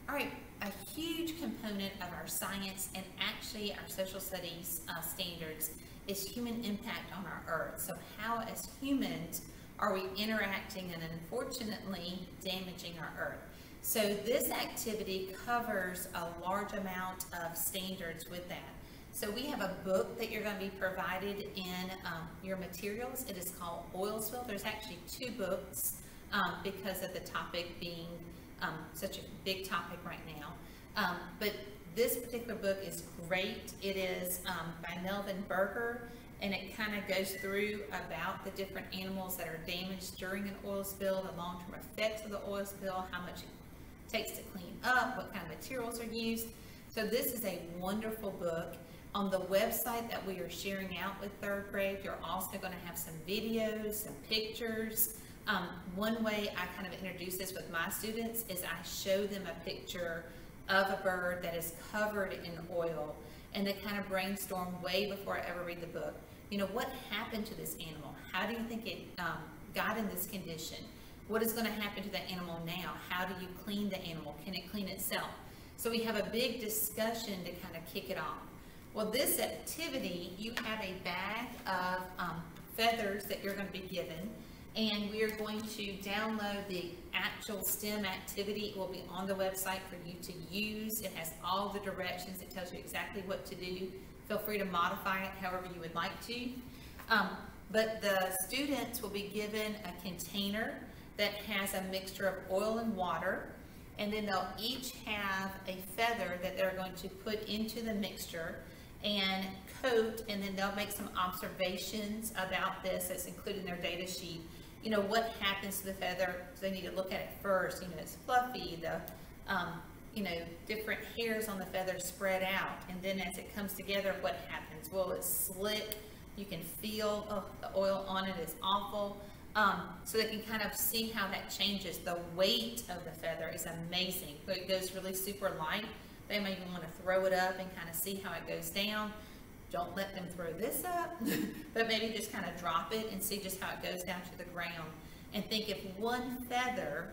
All right, a huge component of our science and actually our social studies standards is human impact on our earth. So how as humans are we interacting and unfortunately damaging our earth? So this activity covers a large amount of standards with that. So we have a book that you're going to be provided in your materials. It is called Oilsville. There's actually two books because of the topic being such a big topic right now. But this particular book is great. It is by Melvin Berger, and it kind of goes through about the different animals that are damaged during an oil spill, the long-term effects of the oil spill, how much it takes to clean up, what kind of materials are used. So this is a wonderful book. On the website that we are sharing out with third grade, you're also going to have some videos, some pictures. One way I kind of introduce this with my students is I show them a picture of a bird that is covered in oil, and they kind of brainstorm way before I ever read the book. You know, what happened to this animal? How do you think it got in this condition? What is going to happen to the animal now? How do you clean the animal? Can it clean itself? So we have a big discussion to kind of kick it off. Well, this activity, you have a bag of feathers that you're going to be given, and we are going to download the actual STEM activity. It will be on the website for you to use. It has all the directions. It tells you exactly what to do. Feel free to modify it however you would like to. But the students will be given a container that has a mixture of oil and water, and then they'll each have a feather that they're going to put into the mixture and coat, and then they'll make some observations about this that's included in their data sheet. You know, what happens to the feather? So they need to look at it first. You know, it's fluffy, the you know, different hairs on the feather spread out, and then as it comes together, what happens? Well, it's slick. You can feel, oh, the oil on it is awful. So they can kind of see how that changes. The weight of the feather is amazing. So it goes really super light. They may even want to throw it up and kind of see how it goes down. Don't let them throw this up, but maybe just kind of drop it and see just how it goes down to the ground. And think, if one feather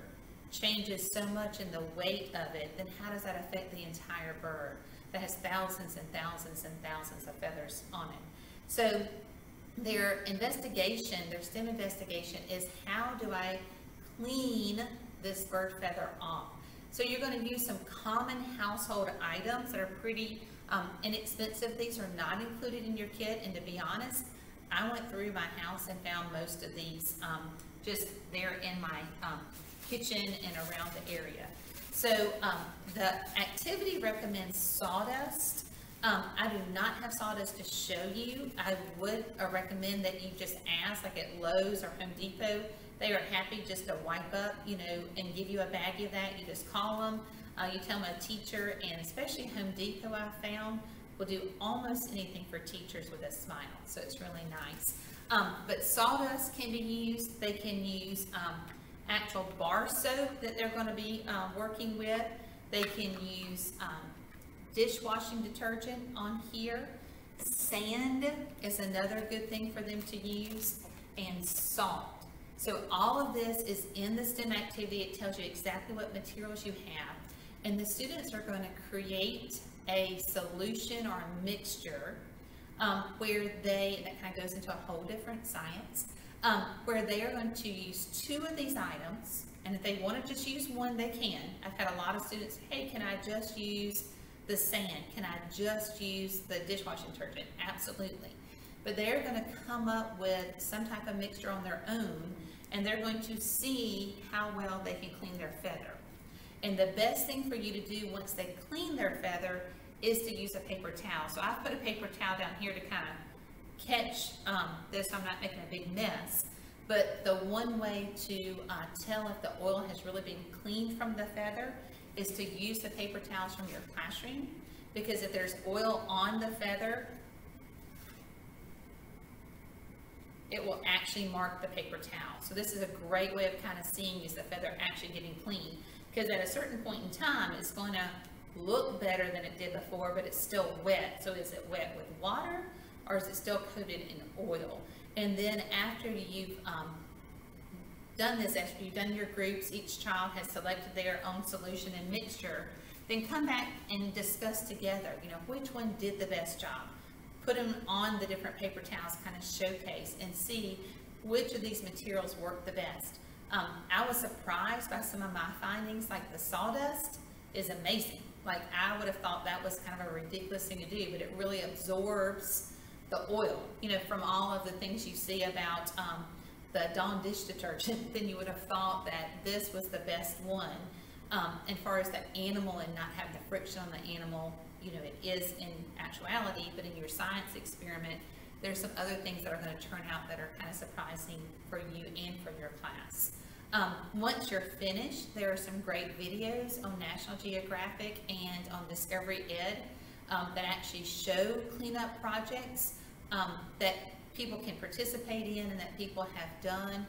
changes so much in the weight of it, then how does that affect the entire bird that has thousands and thousands and thousands of feathers on it? So their investigation, their STEM investigation, is how do I clean this bird feather off? So you're going to use some common household items that are pretty inexpensive. These are not included in your kit, and to be honest, I went through my house and found most of these just there in my kitchen and around the area. So the activity recommends sawdust. I do not have sawdust to show you. I would recommend that you just ask, like at Lowe's or Home Depot. They are happy just to wipe up, you know, and give you a baggie of that. You just call them, you tell them a teacher, and especially Home Depot, I found, will do almost anything for teachers with a smile. So it's really nice. But sawdust can be used. They can use actual bar soap that they're going to be working with. They can use dishwashing detergent on here. Sand is another good thing for them to use, and salt. So all of this is in the STEM activity. It tells you exactly what materials you have, and the students are going to create a solution or a mixture where they, that kind of goes into a whole different science, where they are going to use two of these items, and if they want to just use one, they can. I've had a lot of students, hey, can I just use the sand? Can I just use the dishwashing detergent? Absolutely. But they're going to come up with some type of mixture on their own, and they're going to see how well they can clean their feather. And the best thing for you to do once they clean their feather is to use a paper towel. So I've put a paper towel down here to kind of catch this so I'm not making a big mess. But the one way to tell if the oil has really been cleaned from the feather is to use the paper towels from your classroom, because if there's oil on the feather, it will actually mark the paper towel. So this is a great way of kind of seeing, is the feather actually getting clean, because at a certain point in time it's going to look better than it did before, but it's still wet. So is it wet with water, or is it still coated in oil? And then after you've done this, after you've done your groups, each child has selected their own solution and mixture, then come back and discuss together, you know, which one did the best job. Put them on the different paper towels, kind of showcase and see which of these materials work the best. I was surprised by some of my findings, like the sawdust is amazing. Like I would have thought that was kind of a ridiculous thing to do, but it really absorbs the oil, you know, from all of the things you see about the Dawn dish detergent. Then you would have thought that this was the best one. As far as the animal and not having the friction on the animal, you know, it is in actuality, but in your science experiment, there's some other things that are going to turn out that are kind of surprising for you and for your class. Once you're finished, there are some great videos on National Geographic and on Discovery Ed that actually show cleanup projects that people can participate in and that people have done,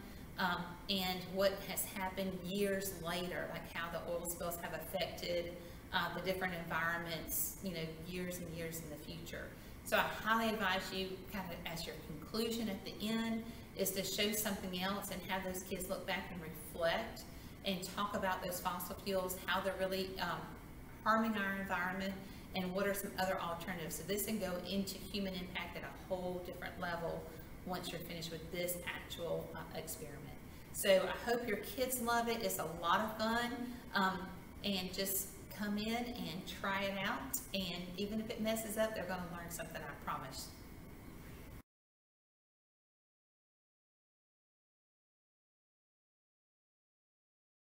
and what has happened years later, like how the oil spills have affected the different environments, you know, years and years in the future. So I highly advise you, kind of as your conclusion at the end, is to show something else and have those kids look back and reflect and talk about those fossil fuels, how they're really harming our environment, and what are some other alternatives. So this can go into human impact at a whole different level once you're finished with this actual experiment. So I hope your kids love it. It's a lot of fun, and just come in and try it out, and even if it messes up, they're going to learn something, I promise.